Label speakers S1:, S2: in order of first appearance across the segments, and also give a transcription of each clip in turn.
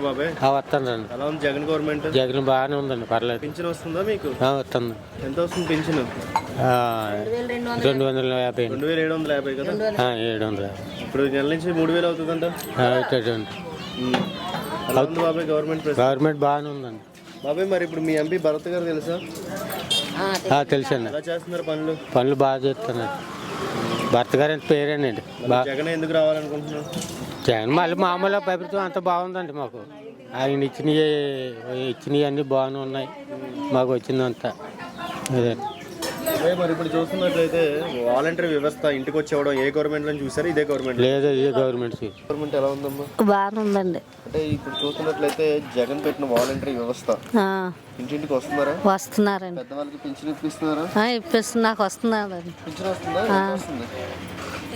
S1: బాబాయ్
S2: వస్తుందండి.
S1: ఎలా ఉంది జగన్ గవర్నమెంట్?
S2: జగన్ బాగానే ఉందండి, పర్లేదు.
S1: పింఛన్ వస్తుందా మీకు?
S2: వస్తుంది.
S1: ఎంత వస్తుంది పింఛన్?
S2: 250.
S1: 2750 కదా?
S2: 750.
S1: ఇప్పుడు నెల నుంచి 3000 అవుతుందంట. ఎలా ఉంది బాబాయ్ గవర్నమెంట్?
S2: గవర్నమెంట్ బాగానే ఉందండి
S1: బాబాయ్. మరి ఇప్పుడు మీ ఎంపీ భరత్ గారు తెలుసా?
S2: తెలుసండి.
S1: ఎలా చేస్తున్నారు పనులు?
S2: పనులు బాగా చేస్తున్నారు. భర్త గారి పేరేనండి.
S1: జగన్ ఎందుకు రావాలనుకుంటున్నారు?
S2: జగన్ మళ్ళీ మామూలుగా ప్రభుత్వం అంత బాగుందండి మాకు. ఆయన ఇచ్చినవి అన్నీ బాగానే ఉన్నాయి. మాకు వచ్చిందంతా అదే.
S1: మరి ఇప్పుడు చూస్తున్నట్లయితే వాలంటరీ వ్యవస్థ ఇంటికి వచ్చేవడం ఏ గవర్నమెంట్ లో చూసారు? ఇదే గవర్నమెంట్?
S2: లేదు, ఇదే గవర్నమెంట్.
S1: గవర్నమెంట్ ఎలా ఉందమ్మా?
S3: బాగానే ఉందండి.
S1: అంటే ఇప్పుడు చూస్తున్నట్లయితే జగన్ పెట్టిన వాలంటరీ వ్యవస్థ ఇంటింటికి వస్తున్నారా?
S3: వస్తున్నారండి.
S1: పెద్దవాళ్ళకి పింఛన్ ఇప్పిస్తున్నారా?
S3: ఇప్పిస్తుంది. నాకు వస్తున్నదండి.
S1: పింఛన్ వస్తుందా?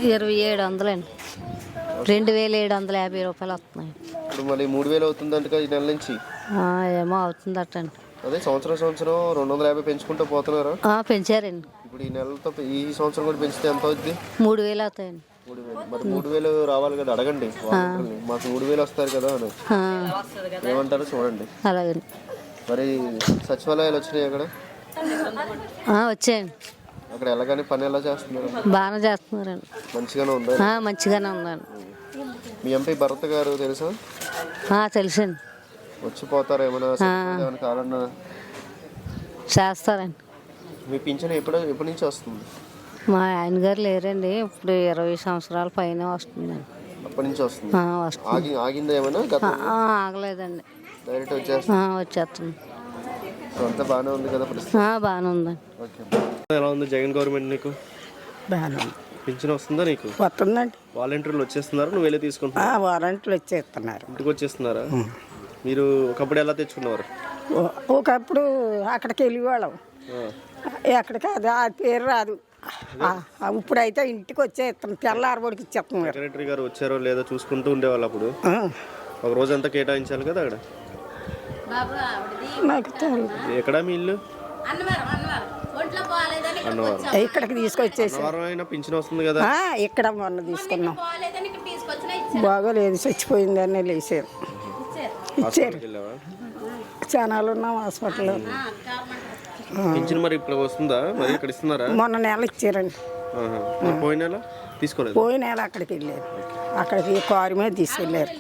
S3: 2700 అండి. 2750 రూపాయలు వస్తున్నాయి.
S1: ఇప్పుడు మళ్ళీ 3000 అవుతుందంట ఈ నెల నుంచి.
S3: ఏమో అవుతుందటండి.
S1: అదే సంవత్సరం 250 పెంచుకుంటూ పోతున్నారా?
S3: పెంచారండి.
S1: ఇప్పుడు ఈ నెలతో ఈ సంవత్సరం కూడా పెంచితే ఎంత అవుతుంది?
S3: 3000 అవుతాయండి.
S1: 3000. మరి 3000 రావాలి కదా, అడగండి. మాకు 3000 వస్తారు కదా అని ఏమంటారు చూడండి.
S3: అలాగే. మరి
S1: సచివాలయాలు వచ్చినాయి అక్కడ?
S3: వచ్చాయండి.
S1: అక్కడ ఎలాగని పని ఎలా చేస్తున్నారు?
S3: బాగానే చేస్తున్నారండి.
S1: మంచిగానే ఉందా?
S3: మంచిగానే ఉందండి.
S1: మీ ఎంపీ భరత్ గారు తెలుసా?
S3: తెలుసండి.
S1: వచ్చిపోతారా? ఏమైనా కావాలన్నా
S3: చేస్తారండి.
S1: మీ పింఛన్ ఎప్పటి నుంచి వస్తుంది?
S3: మా ఆయన గారు లేరండి. ఇప్పుడు 20 సంవత్సరాల పైన వస్తుందండి.
S1: అప్పటి నుంచి వస్తుంది. ఆగిందా ఏమైనా?
S3: ఆగలేదండి.
S1: డైరెక్ట్
S3: వచ్చేస్తుంది.
S1: అంతా బాగానే ఉంది కదా?
S3: బాగానే ఉందండి.
S1: ఎలా ఉంది జగన్ గవర్నమెంట్ నీకు?
S4: బాగానే ఉంది.
S1: పింఛన్ వస్తుందా నీకు?
S4: వస్తుందండి.
S1: వాలంటీర్లు వచ్చేస్తున్నారు, నువ్వు వెళ్ళి తీసుకుంటున్నా?
S4: వాలంటీర్లు వచ్చేస్తున్నారు.
S1: ఇంటికి వచ్చేస్తున్నారా? మీరు ఒకప్పుడు ఎలా తెచ్చుకున్నారు?
S4: ఒకప్పుడు అక్కడికి వెళ్ళేవాళ్ళం. ఎక్కడికి అది ఆ పేరు రాదు. ఇప్పుడైతే ఇంటికి వచ్చేస్తాం. తెల్లారబడికి ఇచ్చేస్తున్నాం.
S1: సెక్రటరీ గారు వచ్చారో లేదో చూసుకుంటూ ఉండేవాళ్ళు అప్పుడు. ఒక రోజు అంతా కేటాయించాలి కదా అక్కడ.
S4: నాకు
S1: ఎక్కడ మీ ఇల్లు?
S4: ఇక్కడికి తీసుకొచ్చేసి
S1: పింఛన్ వస్తుంది కదా?
S4: ఇక్కడ మొన్న తీసుకున్నాం. బాగోలేదు, చచ్చిపోయిందని లేచారు. ఇచ్చారు. చానాలు ఉన్నాం హాస్పిటల్లో.
S1: పింఛన్ మరి ఇప్పుడు వస్తుందా? మరి ఇక్కడ ఇస్తున్నారా?
S4: మొన్న నెల ఇచ్చారండి.
S1: పోయిన నెల తీసుకోలేదు.
S4: పోయిన నెల అక్కడికి వెళ్ళారు. అక్కడికి కారు మీద తీసుకెళ్ళారు.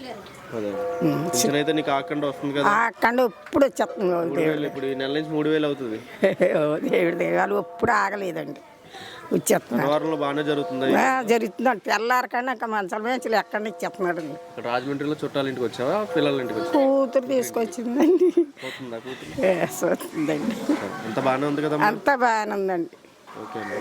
S1: అయితే నీకు ఆకండ వస్తుంది కదా?
S4: ఆకండ ఎప్పుడు వచ్చేస్తుంది.
S1: ఇప్పుడు ఈ నెల నుంచి 3000 అవుతుంది.
S4: దేవుడి దేవాలు ఎప్పుడు ఆగలేదండి.
S1: వచ్చేస్తున్నారు. బాగానే జరుగుతుంది.
S4: జరుగుతుందండి. తెల్లారకండి ఇంకా మంచాల మేంచలు ఎక్కడి నుంచి ఇచ్చేస్తున్నాడు.
S1: రాజమండ్రిలో చుట్టాల ఇంటికి వచ్చావా, పిల్లల ఇంటికి వచ్చా?
S4: కూతురు తీసుకొచ్చిందండి. వస్తుందండి.
S1: అంత బాగానే ఉంది కదా?
S4: అంత బాగానే ఉందండి.
S1: ఓకే అండి.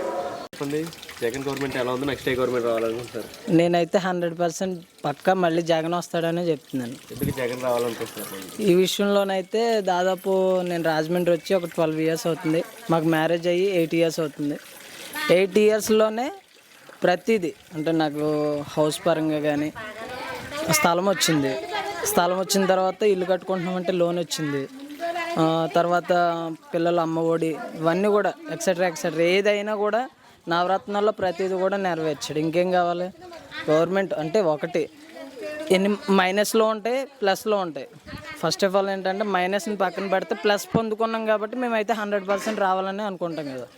S1: చెప్పండి, జగన్ గవర్నమెంట్ ఎలా ఉంది? నెక్స్ట్ ఏ గవర్నమెంట్ రావాలనుకుంటున్నారు?
S5: నేనైతే 100% పక్కా మళ్ళీ జగన్ వస్తాడనే చెప్తున్నాను.
S1: ఎందుకు జగన్ రావాలనుకుంటున్నారు?
S5: ఈ విషయంలోనైతే దాదాపు నేను రాజమండ్రి వచ్చి ఒక 12 ఇయర్స్ అవుతుంది. మాకు మ్యారేజ్ అయ్యి 8 ఇయర్స్ అవుతుంది. 8 ఇయర్స్లోనే ప్రతిదీ అంటే నాకు హౌస్ పరంగా కానీ స్థలం వచ్చింది. స్థలం వచ్చిన తర్వాత ఇల్లు కట్టుకుంటున్నామంటే లోన్ వచ్చింది. తర్వాత పిల్లలు అమ్మఒడి ఇవన్నీ కూడా ఎక్సెట్రా ఏదైనా కూడా నవరత్నాల్లో ప్రతిదీ కూడా నెరవేర్చాడు. ఇంకేం కావాలి? గవర్నమెంట్ అంటే ఒకటి ఎన్ని మైనస్లో ఉంటాయి, ప్లస్లో ఉంటాయి. ఫస్ట్ ఆఫ్ ఆల్ ఏంటంటే మైనస్ని పక్కన పెడితే ప్లస్ పొందుకున్నాం కాబట్టి మేమైతే 100% రావాలని అనుకుంటాం కదా.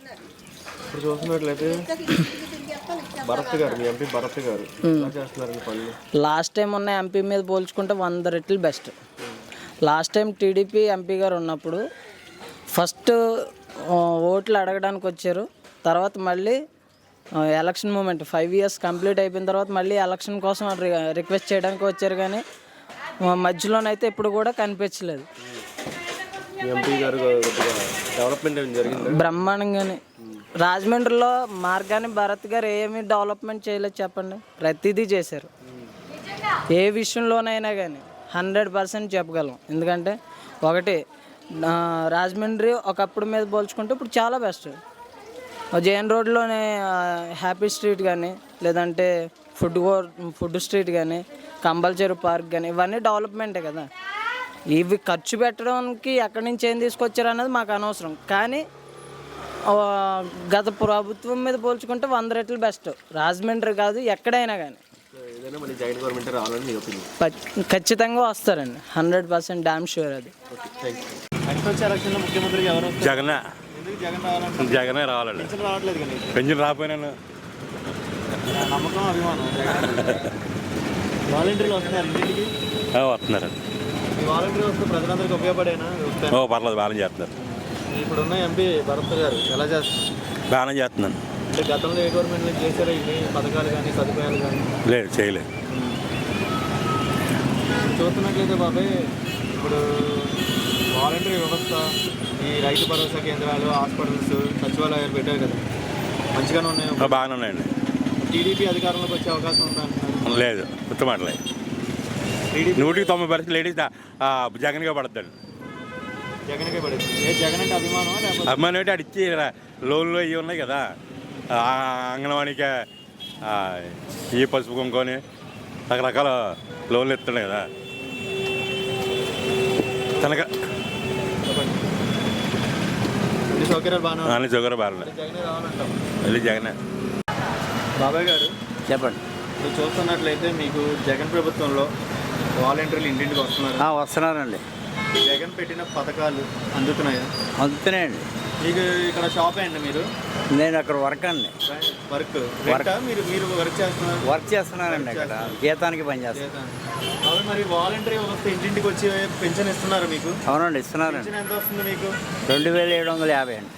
S1: ఇప్పుడు చూస్తున్నట్లయితే భరత్ గారు, మీ ఎంపీ భరత్ గారు
S5: లాస్ట్ టైం ఉన్న ఎంపీ మీద పోల్చుకుంటే 100 రెట్లు best. Last time TDP MP గారు ఉన్నప్పుడు ఫస్ట్ ఓట్లు అడగడానికి వచ్చారు. తర్వాత మళ్ళీ ఎలక్షన్ మూమెంట్ 5 ఇయర్స్ కంప్లీట్ అయిపోయిన తర్వాత మళ్ళీ ఎలక్షన్ కోసం రిక్వెస్ట్ చేయడానికి వచ్చారు. కానీ మధ్యలోనైతే ఎప్పుడు కూడా కనిపించలేదు. బ్రహ్మాండంగానే రాజమండ్రిలో మార్గాన్ని భరత్ గారు ఏమీ డెవలప్మెంట్ చేయలేదు చెప్పండి. ప్రతిదీ చేశారు. ఏ విషయంలోనైనా కానీ 100% చెప్పగలం. ఎందుకంటే ఒకటి రాజమండ్రి ఒకప్పుడు మీద పోల్చుకుంటే ఇప్పుడు చాలా బెస్ట్. జేఎన్ రోడ్లోనే హ్యాపీ స్ట్రీట్ కానీ లేదంటే ఫుడ్ స్ట్రీట్ కానీ కంపల్సరీ పార్క్ కానీ ఇవన్నీ డెవలప్మెంటే కదా. ఇవి ఖర్చు పెట్టడానికి ఎక్కడి నుంచి ఏం తీసుకొచ్చారు అన్నది మాకు అనవసరం. కానీ గత ప్రభుత్వం మీద పోల్చుకుంటే 100 రెట్లు బెస్ట్. రాజమండ్రి కాదు ఎక్కడైనా కానీ
S1: ఏదైనా మళ్ళీ జగన్ గవర్నమెంట్ రావాలని మీ ఒపీనియన్?
S5: ఖచ్చితంగా వస్తారండి, 100% డామ్ షూర్ అది.
S1: Okay, thank you. నెక్స్ట్ వచ్చే ఎలక్షన్లో ముఖ్యమంత్రిగా ఎవరు వస్తారు?
S6: జగనే.
S1: ఎందుకు జగన్ రావాలంటే?
S6: జగనే రావాలండి.
S1: పెన్షన్ రావట్లేదు కానీ
S6: పెన్షన్ రాకపోయినా
S1: నమ్మకం అభిమానం వాలంటీర్లు వస్తున్నారు ఇంటికి?
S6: వస్తున్నారండి.
S1: ఈ వాలంటీర్లు వస్తే ప్రజలందరికీ ఉపయోగపడేనా?
S6: పర్లేదు, బాగానే చేస్తున్నారు.
S1: ఇప్పుడున్న ఎంపీ భరత్ గారు ఎలా చేస్తున్నారు?
S6: బాగానే చేస్తున్నాను.
S1: అంటే గతంలో ఏ గవర్నమెంట్లో చేశారో ఇన్ని పథకాలు కానీ సదుపాయాలు కానీ?
S6: లేదు, చేయలేదు.
S1: చూస్తున్నట్లయితే బాబాయ్, ఇప్పుడు వాలంటీర్ వ్యవస్థ, ఈ రైతు భరోసా కేంద్రాలు, హాస్పిటల్స్, సచివాలయాలు పెట్టారు కదా, మంచిగానే ఉన్నాయి.
S6: బాగానే ఉన్నాయండి.
S1: టీడీపీ అధికారంలోకి వచ్చే అవకాశం ఉందా అంటున్నారు?
S6: లేదు, ఉత్తమాటలేదు. 100% లేడీస్ జగన్గా పడుతుంది.
S1: జగన్కే పడేది. ఏ జగన్ అంటే అభిమానం లేకపోతే?
S6: అమ్మాయి అంటే అడిచి లోన్లు ఇవి ఉన్నాయి కదా, అంగన్వాడికి ఈ పసుపు కుంకొని రకరకాల లోన్లు ఇస్తున్నాయి కదా తనక
S1: అన్ని సౌకర్యాలు బాగానే ఉన్నాయి.
S6: అన్ని సౌకర్యాలు బాగున్నాయి.
S1: జగనే రావాలంటాం.
S6: వెళ్ళి జగనే.
S1: బాబాయ్ గారు
S7: చెప్పండి.
S1: ఇప్పుడు చూస్తున్నట్లయితే మీకు జగన్ ప్రభుత్వంలో వాలంటీర్లు ఇంటింటికి వస్తున్నారు.
S7: వస్తున్నారండి.
S1: జగన్ పెట్టిన పథకాలు అందుతున్నాయా?
S7: అందుతున్నాయండి.
S1: మీకు ఇక్కడ షాప్ అండి, మీరు?
S7: నేను అక్కడ వర్క్ అండి.
S1: వర్క్ మీరు మీరు వర్క్ చేస్తున్నారు?
S7: వర్క్ చేస్తున్నానండి. అక్కడ జీతానికి పనిచేస్తాను.
S1: మరి వాలంటీర్ వ్యవస్థ ఇంటింటికి వచ్చి పెన్షన్ ఇస్తున్నారు మీకు?
S7: అవునండి, ఇస్తున్నారండి.
S1: పెన్షన్ ఎంత వస్తుంది మీకు?
S7: 2750 అండి.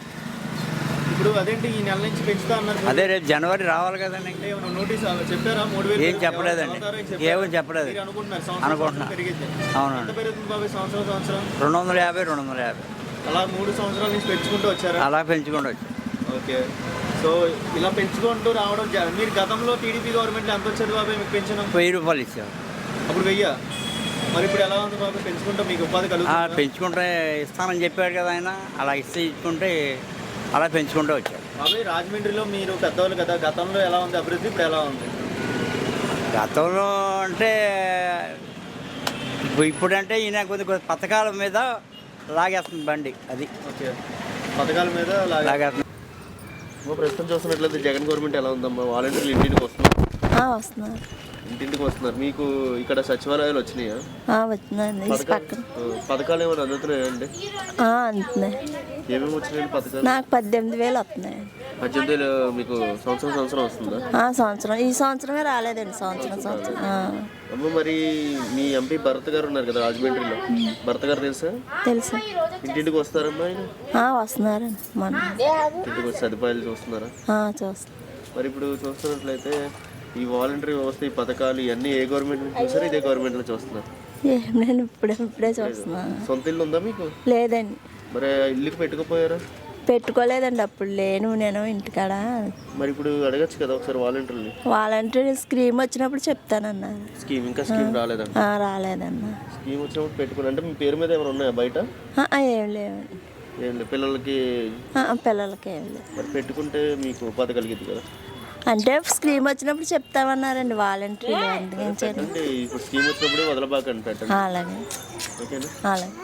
S1: ఇప్పుడు అదేంటి ఈ నెల నుంచి పెంచుతా అన్నారు?
S7: అదే రేపు జనవరి రావాలి కదండి.
S1: ఏమైనా నోటీస్ చెప్పారా? 3000
S7: ఏం చెప్పలేదండి, ఏమని చెప్పలేదు. అనుకుంటున్నా. అవునండి.
S1: ఎంత పెరుగుతుంది బాబు సంవత్సరం?
S7: 250.
S1: అలా 3 సంవత్సరాల నుంచి పెంచుకుంటూ వచ్చారా?
S7: అలా పెంచుకుంటూ వచ్చి.
S1: ఓకే. సో ఇలా పెంచుకుంటూ రావడం మీరు గతంలో టీడీపీ గవర్నమెంట్లో ఎంత వచ్చేది బాబాయ్ మీకు పెన్షన్?
S7: 1000 రూపాయలు ఇచ్చారు.
S1: అప్పుడు 1000. మరి ఇప్పుడు ఎలా ఉంది బాబాయ్? పెంచుకుంటే మీకు ఉపాధి కలుగుతుంది?
S7: పెంచుకుంటే ఇస్తానని చెప్పాడు కదా ఆయన, అలా ఇచ్చుకుంటే అలా పెంచుకుంటూ వచ్చారు.
S1: బాబాయ్, రాజమండ్రిలో మీరు పెద్దవాళ్ళు కదా, గతంలో ఎలా ఉంది అభివృద్ధి, ఇప్పుడు ఎలా ఉంది?
S7: గతంలో అంటే ఇప్పుడంటే ఈయన కొద్ది పథకాల మీద లాగేస్తుంది బండి, అది.
S1: ఓకే, పథకాల మీద
S7: లాగేస్తుంది.
S1: ప్రస్తుతం చూస్తున్నట్లయితే జగన్ గవర్నమెంట్ ఎలా ఉందమ్మా? వాలంటీర్లు ఇంటింటికి
S8: వస్తున్నారు.
S1: ఇంటింటికి వస్తున్నారు. మీకు ఇక్కడ సచివాలయాలు వచ్చినాయా?
S8: వచ్చినాయండి.
S1: పథకాలు ఏమైనా అందుతున్నాయండి?
S8: అందుతున్నాయి.
S1: ఏమేమి వచ్చినాయండి పథకాలు?
S8: నాకు 18,000 వస్తున్నాయి.
S1: 18,000 మీకు సంవత్సరం వస్తుందా?
S8: సంవత్సరం. ఈ సంవత్సరమే రాలేదండి. సంవత్సరం.
S1: అమ్మ, మరి మీ ఎంపీ భరత్ గారు ఉన్నారు కదా రాజమండ్రిలో, భరత్ గారు తెలుసా?
S8: తెలుసు.
S1: ఇంటింటికి వస్తారమ్మా ఆయన?
S8: వస్తున్నారండి.
S1: ఇంటికి వచ్చి సదుపాయాలు చూస్తున్నారా?
S8: చూస్తాను.
S1: మరి ఇప్పుడు చూస్తున్నట్లయితే ఈ వాలంటరీ వ్యవస్థ, ఈ పథకాలు ఇవన్నీ ఏ గవర్నమెంట్ చూసారు? ఇదే గవర్నమెంట్లో చూస్తున్నారు?
S8: నేను ఇప్పుడే చూస్తున్నాను.
S1: సొంత ఇల్లు ఉందా మీకు?
S8: లేదండి.
S1: మరి ఇల్లుకి పెట్టుకోపోయారా?
S8: పెట్టుకోలేదండి, అప్పుడు నేను ఇంటికాడ.
S1: మరి ఇప్పుడు అడగచ్చు కదా ఒకసారి వాలంటీర్ని.
S8: వాలంటీర్ స్కీమ్ వచ్చినప్పుడు చెప్తానన్నారు.
S1: ఇంకా స్కీమ్ రాలేదన్న?
S8: రాలేదన్న.
S1: స్కీమ్ వచ్చినప్పుడు పెట్టుకుని అంటే మీ పేరు మీద ఏమైనా ఉన్నాయా బయట?
S8: ఏం లేవండి.
S1: ఏం లేదు. పిల్లలకి
S8: ఏం లేదు.
S1: మరి పెట్టుకుంటే మీకు ఉపాధి కలిగింది కదా?
S8: అంటే స్కీమ్ వచ్చినప్పుడు చెప్తామన్నారండి వాలంటీర్లు.
S1: అంటే ఇప్పుడు స్కీమ్ వచ్చినప్పుడు వదలబాకండి, పెట్టండి.
S8: అలాగే.
S1: ఓకేనా?
S8: అలాగే.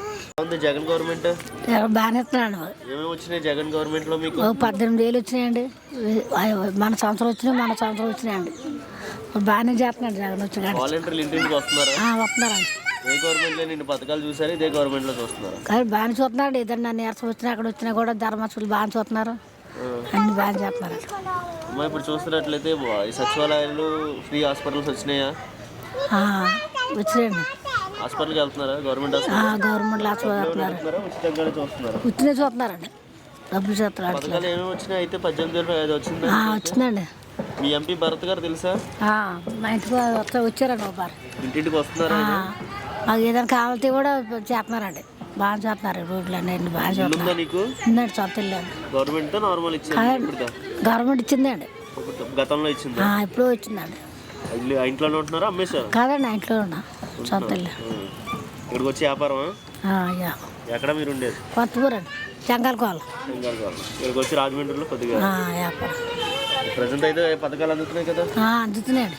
S1: జగన్ గవర్నమెంట్
S9: బాగానే ఇస్తున్నాడు.
S1: ఏమేమి వచ్చినాయి జగన్ గవర్నమెంట్ లో మీకు?
S9: 18,000 వచ్చినాయండి. మన సంవత్సరం వచ్చినాయండి. బాగానే చేస్తున్నాడు జగన్ వచ్చి.
S1: వాలంటీర్లు ఇంటింటికి వస్తున్నారా?
S9: వస్తున్నారండి.
S1: ఏ గవర్నమెంట్ లో నేను పథకాలు చూసారు, ఇదే గవర్నమెంట్ లో చూస్తున్నారు?
S9: కానీ బాగానే చూస్తున్నాడు. ఏదన్నా నీరసం వచ్చినా అక్కడ వచ్చినా కూడా ధర్మస్తులు బాగా చూస్తున్నారు. అన్ని బాగా చేస్తున్నారు.
S1: ఇప్పుడు చూస్తున్నట్లయితే సచివాలయాలు, ఫ్రీ హాస్పిటల్స్ వచ్చినాయా?
S9: వచ్చినాయండి.
S1: హాస్పిటల్కి వెళ్తున్నారా? గవర్నమెంట్
S9: ఉచితంగా చూస్తున్నారండి. డబ్బులు చేస్తున్నారు.
S1: పథకాలు ఏమేమి వచ్చినాయి అయితే? 18,000 వచ్చింది.
S9: వచ్చిందండి.
S1: మీ ఎంపీ భరత్ గారు తెలుసా?
S9: మా ఇంటికి వచ్చారండి ఒకసారి.
S1: ఇంటింటికి వస్తున్నారా?
S9: మాకు ఏదైనా కావాలంటే కూడా చేస్తున్నారండి. బాగా చేస్తున్నారు. రోడ్లు అన్నీ బాగా చేస్తున్నారు.
S1: నీకు
S9: ఉందండి, సొంత ఇల్లు.
S1: గవర్నమెంట్ నార్మల్ ఇచ్చింది?
S9: గవర్నమెంట్ ఇచ్చిందండి.
S1: గతంలో ఇచ్చింది?
S9: ఇప్పుడు వచ్చిందండి.
S1: ఇంట్లోనే ఉంటున్నారా? అమ్మేశారు?
S9: కాదండి, ఇంట్లో ఉన్నా, సొంత ఇల్లు.
S1: ఇక్కడికి వచ్చి వ్యాపారమా? ఎక్కడ మీరు ఉండేది?
S9: కొత్తపూర్ అండి, చెంగాలకోవాలి.
S1: ఇక్కడికి వచ్చి రాజమండ్రిలో కొద్దిగా
S9: వ్యాపారం.
S1: ప్రజెంట్ అయితే పథకాలు అందుతున్నాయి కదా?
S9: అందుతున్నాయండి.